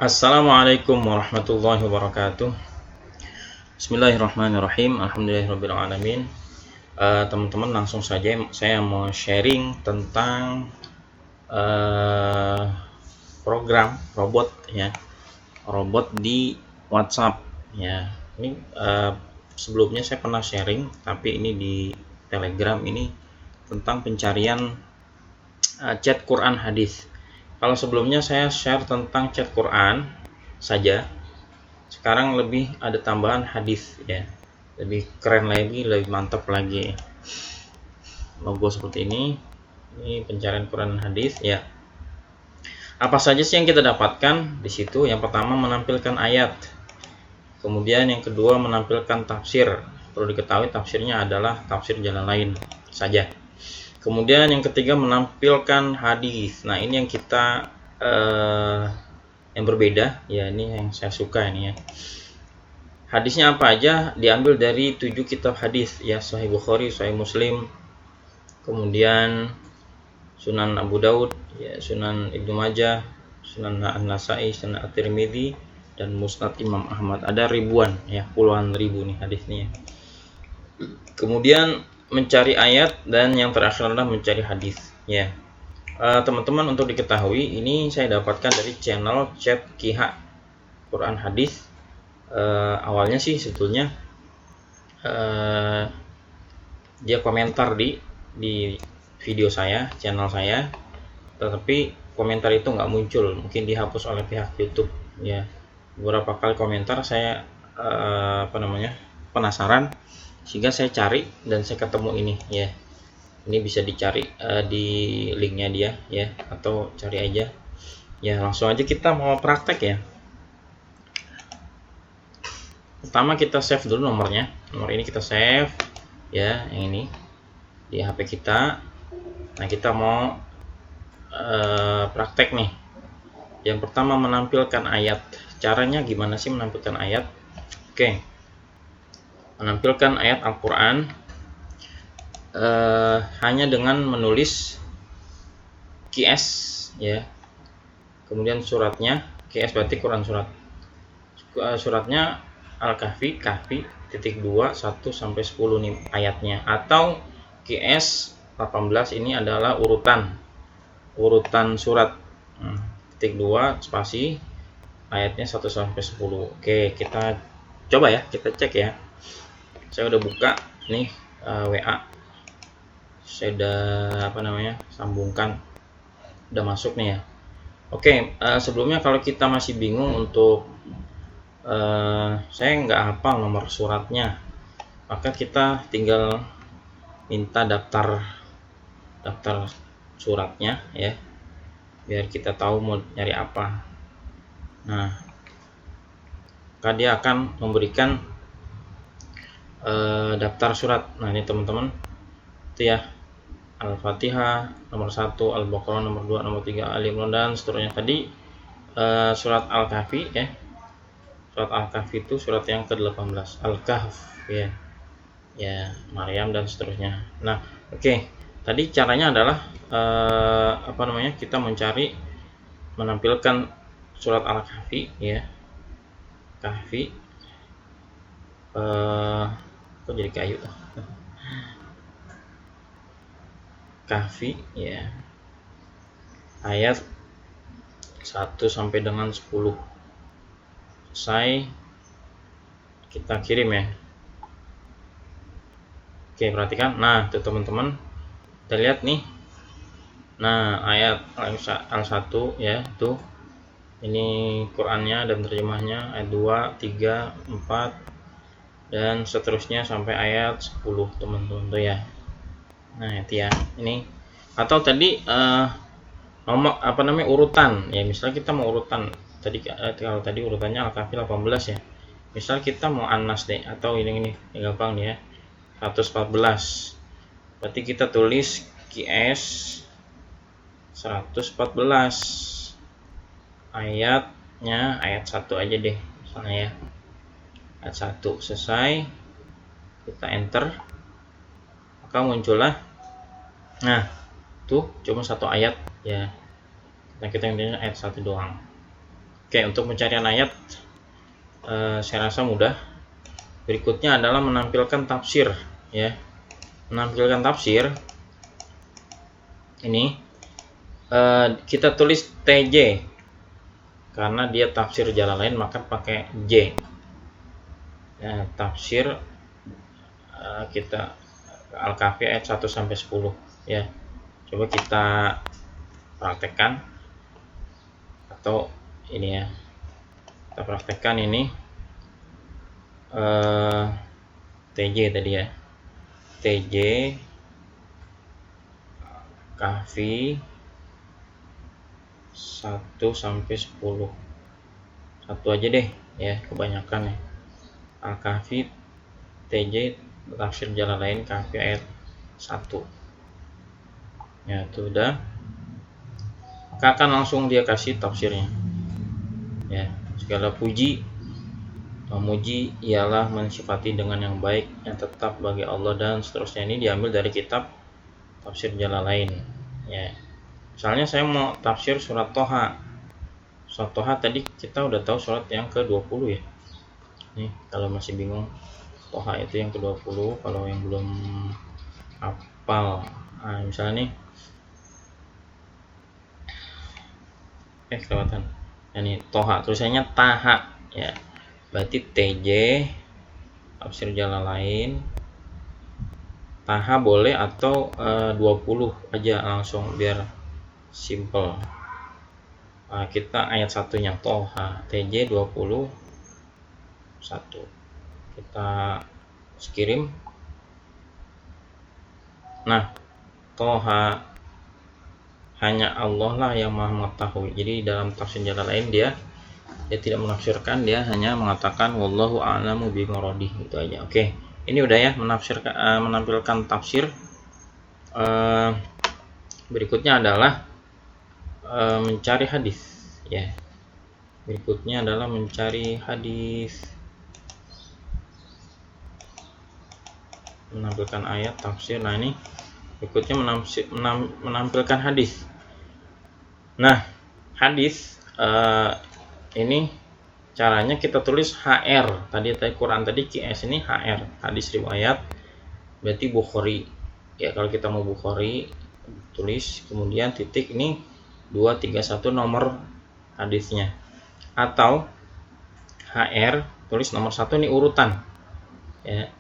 Assalamualaikum warahmatullahi wabarakatuh. Bismillahirrahmanirrahim. Alhamdulillahirrabbilalamin. Teman-teman, langsung saja saya mau sharing tentang program robot ya, robot di WhatsApp ya. Ini sebelumnya saya pernah sharing, tapi ini di Telegram, ini tentang pencarian chat Quran hadis. Kalau sebelumnya saya share tentang chat Quran saja, sekarang lebih ada tambahan hadis ya, lebih keren lagi, lebih mantap lagi. Logo seperti ini pencarian Quran hadis ya. Apa saja sih yang kita dapatkan di situ? Yang pertama menampilkan ayat, kemudian yang kedua menampilkan tafsir. Perlu diketahui tafsirnya adalah tafsir jalan lain saja. Kemudian yang ketiga menampilkan hadis. Nah, ini yang kita yang berbeda ya, ini yang saya suka ini ya. Hadisnya apa aja? Diambil dari 7 kitab hadis ya, Sahih Bukhari, Sahih Muslim, kemudian Sunan Abu Daud ya, Sunan Ibnu Majah, Sunan An-Nasai, Sunan At-Tirmidzi, dan Musnad Imam Ahmad. Ada ribuan ya, puluhan ribu nih hadisnya. Kemudian mencari ayat, dan yang terakhir adalah mencari hadis ya. Teman-teman, untuk diketahui, ini saya dapatkan dari channel Chat Kiha Quran Hadis. Awalnya sih sebetulnya dia komentar di video saya, channel saya, tetapi komentar itu nggak muncul, mungkin dihapus oleh pihak YouTube ya. Beberapa kali komentar saya penasaran, sehingga saya cari dan saya ketemu ini ya. Ini bisa dicari di linknya dia ya, atau cari aja ya. Langsung aja kita mau praktek ya. Pertama kita save dulu nomornya. Nomor ini kita save ya, yang ini di HP kita. Nah, kita mau praktek nih. Yang pertama menampilkan ayat. Caranya gimana sih menampilkan ayat? Oke, menampilkan ayat Al-Quran hanya dengan menulis QS ya, kemudian suratnya. QS berarti Quran surat. Suratnya Al-Kahfi, Kahfi titik 2 1 sampai 10 nih ayatnya, atau QS 18 ini adalah urutan surat, titik 2 spasi ayatnya 1 sampai 10. Oke, kita coba ya, kita cek ya. Saya udah buka nih WA, saya udah sambungkan, udah masuk nih ya. Oke, sebelumnya kalau kita masih bingung untuk saya nggak hafal nomor suratnya, maka kita tinggal minta daftar suratnya ya, biar kita tahu mau nyari apa. Nah, maka dia akan memberikan daftar surat. Nah, ini teman-teman itu ya, Al-Fatihah nomor 1, Al-Baqarah nomor 2, nomor 3, Ali Imran, dan seterusnya. Tadi surat Al-Kahfi ya. Surat Al-Kahfi itu surat yang ke-18, Al-Kahf ya. Ya, Maryam dan seterusnya. Nah, oke. Tadi caranya adalah kita menampilkan surat Al-Kahfi ya. Kahfi kok jadi kayu? Kahfi ya, ayat 1 sampai dengan 10. Selesai, kita kirim ya. Oke, perhatikan. Nah, tuh teman-teman, kita lihat nih. Nah, ayat Al-1 ya, tuh ini Qurannya dan terjemahnya, ayat 2, 3, 4 dan seterusnya sampai ayat 10 teman-teman tuh ya. Nah, itu ya, ini. Atau tadi nomor urutan ya, misalnya kita mau urutan tadi, kalau tadi urutannya Al-Kahfi 18 ya. Misal kita mau An-Nas deh, atau ini gampang nih ya, 114. Berarti kita tulis QS 114, ayatnya ayat 1 aja deh misalnya ya, ayat 1. Selesai, kita enter, maka muncullah, nah tuh cuma 1 ayat ya. Nah, kita intinya ayat 1 doang. Oke, untuk pencarian ayat saya rasa mudah. Berikutnya adalah menampilkan tafsir, ya. Menampilkan tafsir ini kita tulis TJ karena dia tafsir Jalalain, maka pakai J. Nah, tafsir kita Al-Kahfi ayat 1 sampai 10, ya. Coba kita praktekkan, atau ini ya, kita praktekkan ini TJ tadi ya, TJ Kahfi 1 sampai 10, satu aja deh ya, kebanyakan ya. Al-Kahfi TJ tafsir Jalalain Kahfi ayat 1 ya, itu udah, maka akan langsung dia kasih tafsirnya ya. Segala puji memuji ialah mensifati dengan yang baik yang tetap bagi Allah, dan seterusnya. Ini diambil dari kitab tafsir Jalalain ya. Misalnya saya mau tafsir surat Toha. Surat Toha tadi kita udah tahu surat yang ke-20 ya. Nih, kalau masih bingung, Toha itu yang ke-20 kalau yang belum hafal. Nah, misalnya nih kelewatan. Ini Toha, tulisannya Taha ya. Berarti TJ tafsir Jalalain Taha boleh, atau 20 aja langsung biar simple. Nah, kita ayat satunya Toha TJ 21. Kita kirim. Nah, Toha hanya Allah lah yang maha mengetahui. Jadi dalam tafsir Jalalain dia tidak menafsirkan, dia hanya mengatakan wallahu a'lamu bimuradi, gitu aja. Oke, ini udah ya, menafsirkan menampilkan tafsir. Berikutnya adalah mencari hadis ya. Berikutnya adalah mencari hadis, menampilkan ayat tafsir. Nah, ini berikutnya menampilkan hadis. Nah, hadis ini caranya kita tulis HR. Tadi Quran tadi QS, ini HR, hadis riwayat, berarti Bukhari ya. Kalau kita mau Bukhari tulis kemudian titik, ini 231 nomor hadisnya, atau HR tulis nomor 1, ini urutan ya,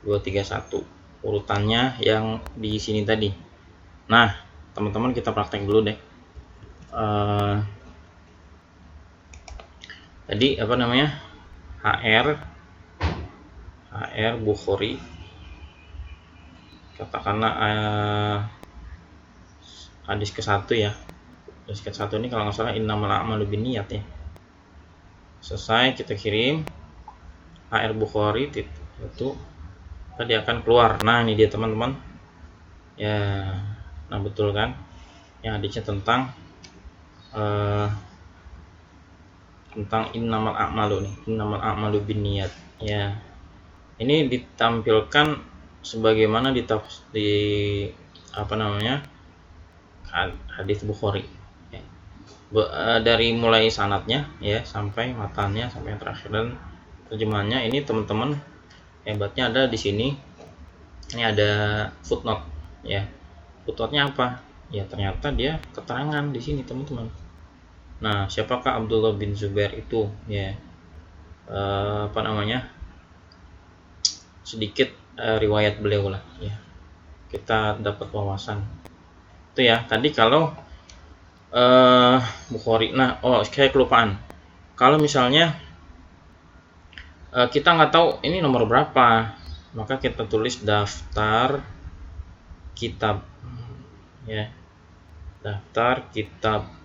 231 urutannya yang di sini tadi. Nah, teman-teman kita praktek dulu deh. Tadi apa namanya, HR Bukhari, katakanlah hadis ke-1 ya. Hadis ke-1 ini kalau nggak salah innamal a'malu binniyat ya. Selesai, kita kirim HR Bukhari itu tadi akan keluar. Nah, ini dia teman-teman ya. Nah, betul kan yang hadisnya tentang innamal a'malu nih, innamal a'malu binniyat ya. Ini ditampilkan sebagaimana di apa namanya, hadis Bukhari ya. Dari mulai sanadnya ya sampai matannya sampai yang terakhir, dan terjemahannya ini teman-teman hebatnya ada di sini. Ini ada footnote ya. Footnote-nya apa ya? Ternyata dia keterangan di sini teman-teman. Nah, siapakah Abdullah bin Zubair itu ya? Apa namanya, sedikit riwayat beliau lah ya, kita dapat wawasan itu ya. Tadi kalau Bukhari. Nah, saya kelupaan, kalau misalnya kita nggak tahu ini nomor berapa, maka kita tulis daftar kitab ya, daftar kitab.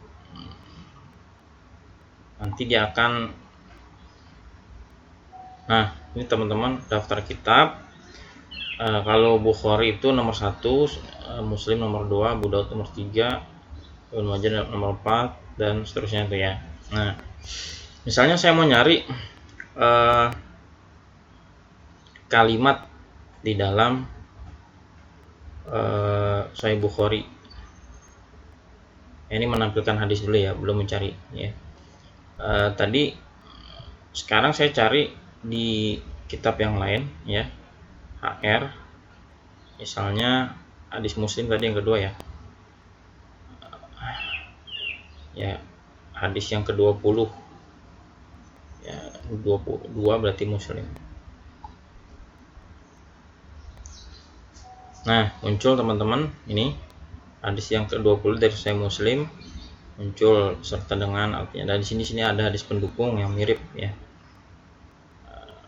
Nanti dia akan, nah ini teman-teman daftar kitab. Kalau Bukhari itu nomor 1, Muslim nomor 2, Abu Daud nomor 3, Ibnu Majah nomor 4, dan seterusnya itu ya. Nah, misalnya saya mau nyari kalimat di dalam Sahih Bukhari. Ini menampilkan hadis dulu ya, belum mencari ya. Tadi sekarang saya cari di kitab yang lain ya, HR misalnya hadis Muslim tadi yang kedua ya, hadis yang ke-20 ya, 22 berarti Muslim. Nah, muncul teman-teman ini hadis yang ke-20 dari Sahih Muslim muncul serta dengan artinya. Dan di sini ada hadis pendukung yang mirip ya.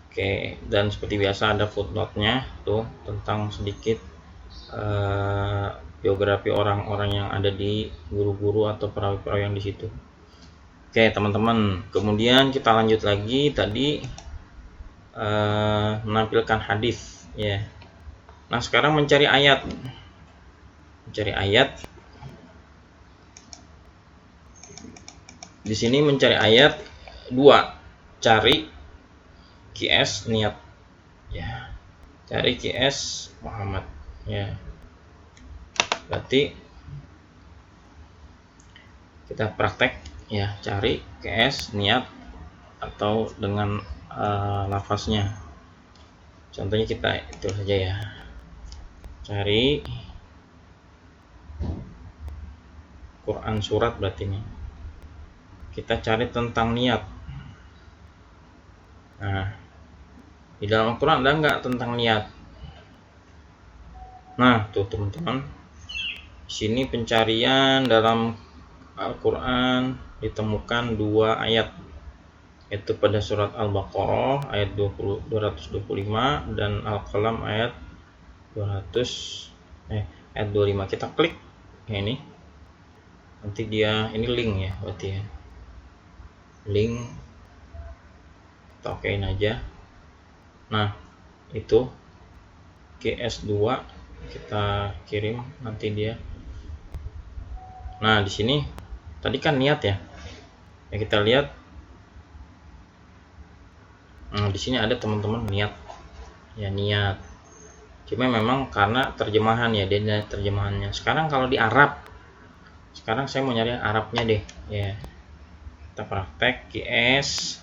Oke, dan seperti biasa ada footnote-nya tuh tentang sedikit biografi orang-orang yang ada di guru-guru atau perawi-perawi yang di situ. Oke, teman-teman. Kemudian kita lanjut lagi tadi menampilkan hadis ya. Nah, sekarang mencari ayat. Di sini mencari ayat 2. Cari QS niat. Ya. Cari QS Muhammad. Ya. Berarti kita praktek ya, cari QS niat atau dengan lafaznya. Contohnya kita itu saja ya. Cari Quran surat berarti ini. Kita cari tentang niat. Nah, di dalam Al-Quran ada nggak tentang niat? Nah, tuh teman-teman. Sini pencarian dalam Al-Quran ditemukan 2 ayat, yaitu pada surat Al-Baqarah ayat 225 dan Al-Qalam ayat 25. Kita klik ya, ini nanti dia ini link ya, berarti ya link kita okein aja. Nah, itu GS2 kita kirim nanti dia. Nah, di sini tadi kan niat ya. Ya kita lihat. Nah, di sini ada teman-teman niat. Ya, niat. Cuma memang karena terjemahan ya, dia terjemahannya. Sekarang kalau di Arab. Sekarang saya mau nyari Arabnya deh, ya. Kita praktek QS.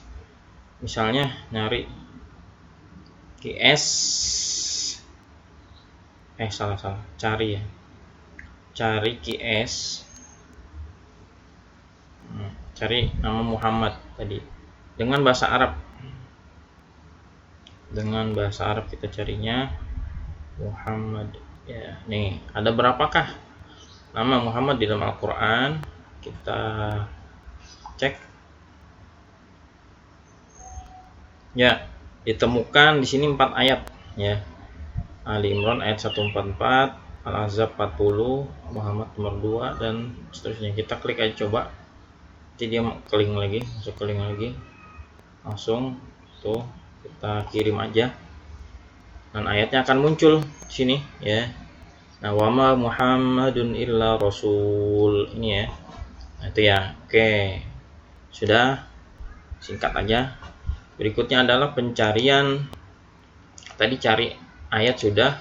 Misalnya nyari QS salah. Cari ya. Cari QS. Cari nama Muhammad tadi dengan bahasa Arab. Dengan bahasa Arab kita carinya Muhammad ya. Nih, ada berapakah nama Muhammad di dalam Al-Qur'an? Kita cek. Ya, ditemukan di sini 4 ayat ya. Ali Imran ayat 144, Al-Ahzab 40, Muhammad nomor 2 dan seterusnya. Kita klik aja coba. Nanti dia masuk ke link lagi. Langsung tuh kita kirim aja. Dan ayatnya akan muncul di sini ya. Nah, wama Muhammadun illa rasul ini ya. Nah, itu ya. Oke. Sudah, singkat aja. Berikutnya adalah pencarian. Tadi cari ayat sudah.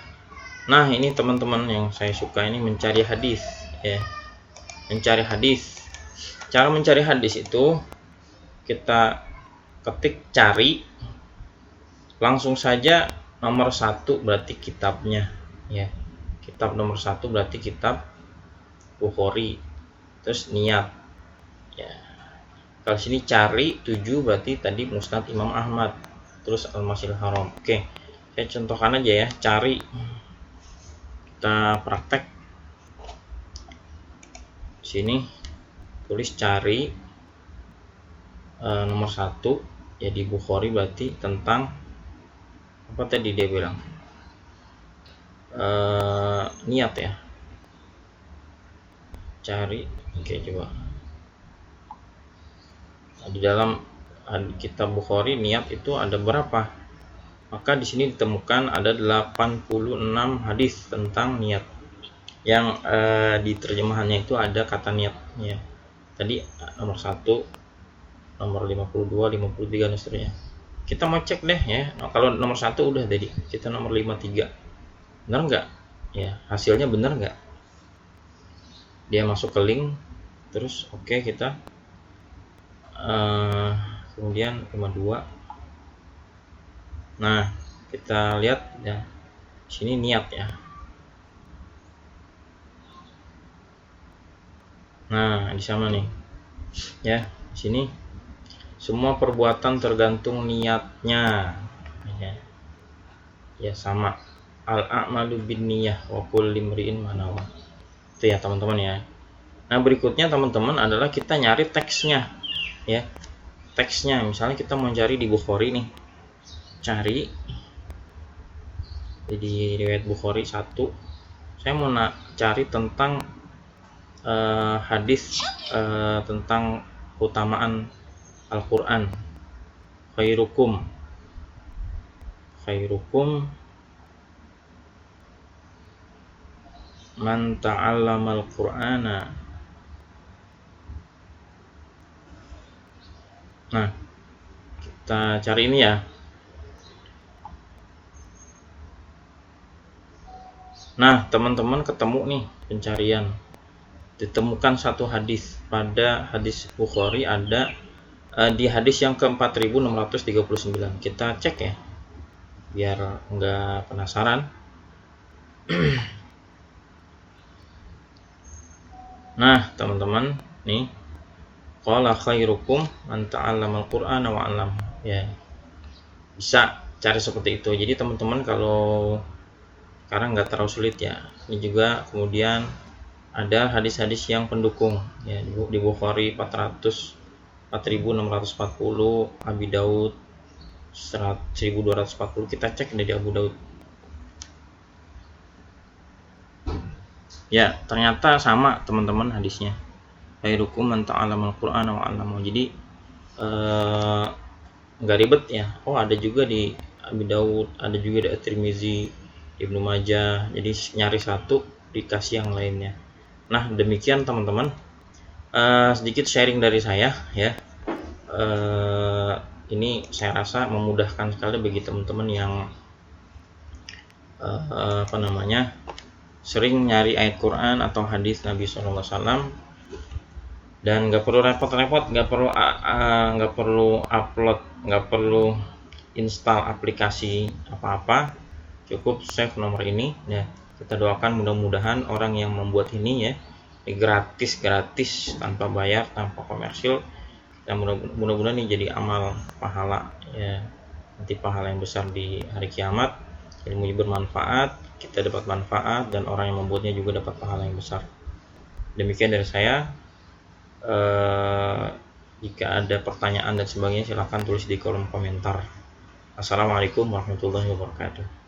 Nah, ini teman-teman yang saya suka ini mencari hadis ya. Mencari hadis. Cara mencari hadis itu kita ketik cari, langsung saja nomor 1 berarti kitabnya ya. Kitab nomor 1 berarti kitab Bukhari. Terus niat ya. Kalau sini cari 7 berarti tadi Musnad Imam Ahmad. Terus Al-Masjidil Haram. Oke, saya contohkan aja ya. Cari, kita praktek sini tulis cari nomor 1 ya di Bukhari berarti tentang apa tadi dia bilang niat ya. Cari, oke coba. Nah, di dalam kitab Bukhari niat itu ada berapa? Maka di sini ditemukan ada 86 hadis tentang niat. Yang di terjemahannya itu ada kata niat ya. Tadi nomor 1, nomor 52, 53 dan seterusnya. Kita mau cek deh ya. Nah, kalau nomor 1 udah tadi, kita nomor 53. Benar nggak? Ya, hasilnya benar nggak? Dia masuk ke link, terus oke, kita kemudian 52. Nah, kita lihat ya, sini niat ya. Nah, di sana nih ya, di sini semua perbuatan tergantung niatnya ya, sama, al a'malu binniyah wa kulli imri'in ma nawa. Itu ya teman-teman ya. Nah, berikutnya teman-teman adalah kita nyari teksnya ya. Teksnya misalnya kita mau cari di Bukhari nih, cari di riwayat Bukhari 1, saya mau cari tentang hadis tentang keutamaan Al-Quran. Khairukum man ta'allamal Qur'ana. Nah, kita cari ini ya. Nah, teman-teman ketemu nih pencarian. Ditemukan satu hadis. Pada hadis Bukhari ada di hadis yang ke-4639. Kita cek ya, biar nggak penasaran. Nah, teman-teman, nih qala khairukum man ta'allamal Qur'ana wa 'allam. Ya. Bisa cari seperti itu. Jadi teman-teman kalau sekarang nggak terlalu sulit ya. Ini juga kemudian ada hadis-hadis yang pendukung ya, di Bukhari 4640, Abi Daud 1240. Kita cek dari Abu Daud. Ya, ternyata sama teman-teman hadisnya. Khairukum man ta'allamal Qur'ana wa 'allamahu. Jadi nggak ribet ya. Oh, ada juga di Abi Daud, ada juga di At-Tirmizi, Ibnu Majah. Jadi nyari satu dikasih yang lainnya. Nah, demikian teman-teman, sedikit sharing dari saya ya. Ini saya rasa memudahkan sekali bagi teman-teman yang sering nyari ayat Quran atau hadis Nabi SAW, dan nggak perlu repot-repot, nggak perlu upload, nggak perlu install aplikasi apa-apa, cukup save nomor ini ya. Kita doakan mudah-mudahan orang yang membuat ini ya, gratis tanpa bayar, tanpa komersil. Dan mudah-mudahan ini jadi amal pahala ya, nanti pahala yang besar di hari kiamat. Ilmunya bermanfaat, kita dapat manfaat, dan orang yang membuatnya juga dapat pahala yang besar. Demikian dari saya. Jika ada pertanyaan dan sebagainya silahkan tulis di kolom komentar. Assalamualaikum warahmatullahi wabarakatuh.